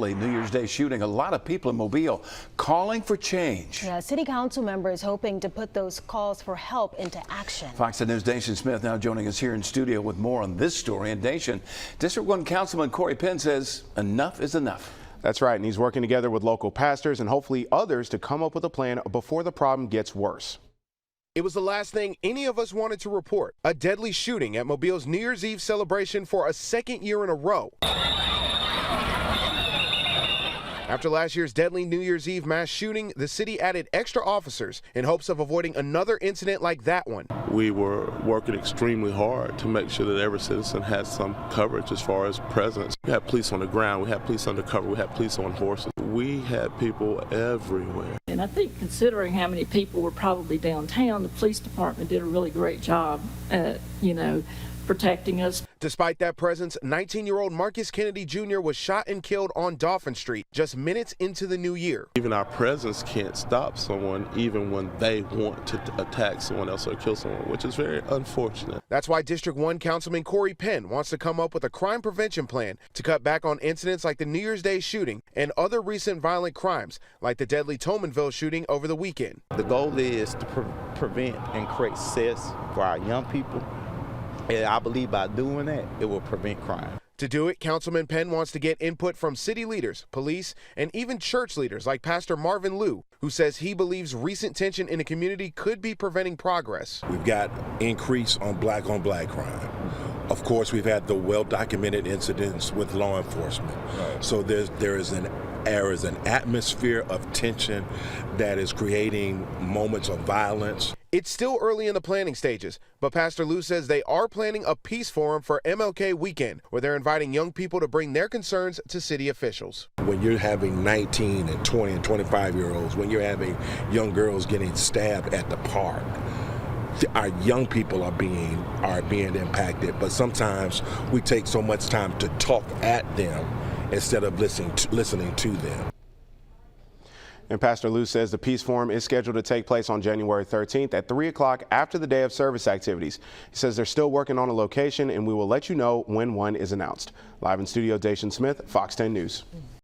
New Year's Day shooting, a lot of people in Mobile calling for change. Yeah, city council members hoping to put those calls for help into action. Fox 10 News' Dacian Smith now joining us here in studio with more on this story. And Dacian, District 1 Councilman Corey Penn says enough is enough. That's right, and he's working together with local pastors and hopefully others to come up with a plan before the problem gets worse. It was the last thing any of us wanted to report. A deadly shooting at Mobile's New Year's Eve celebration for a second year in a row. After last year's deadly New Year's Eve mass shooting, the city added extra officers in hopes of avoiding another incident like that one. We were working extremely hard to make sure that every citizen had some coverage as far as presence. We had police on the ground, we had police undercover, we had police on horses. We had people everywhere. And I think considering how many people were probably downtown, the police department did a really great job at, protecting us. Despite that presence, 19-year-old Marcus Kennedy Jr. was shot and killed on Dauphin Street just minutes into the new year. Even our presence can't stop someone even when they want to attack someone else or kill someone, which is very unfortunate. That's why District 1 Councilman Corey Penn wants to come up with a crime prevention plan to cut back on incidents like the New Year's Day shooting and other recent violent crimes like the deadly Tomanville shooting over the weekend. The goal is to prevent and create success for our young people. And I believe by doing that, it will prevent crime. To do it, Councilman Penn wants to get input from city leaders, police, and even church leaders like Pastor Marvin Liu, who says he believes recent tension in the community could be preventing progress. We've got increase on black crime. Of course, we've had the well-documented incidents with law enforcement. So there is an atmosphere of tension that is creating moments of violence. It's still early in the planning stages, but Pastor Liu says they are planning a peace forum for MLK weekend, where they're inviting young people to bring their concerns to city officials. When you're having 19 and 20 and 25-year-olds, when you're having young girls getting stabbed at the park, our young people are being impacted, but sometimes we take so much time to talk at them instead of listening to them. And Pastor Liu says the Peace Forum is scheduled to take place on January 13th at 3 o'clock after the day of service activities. He says they're still working on a location and we will let you know when one is announced. Live in studio, Dacian Smith, Fox 10 News.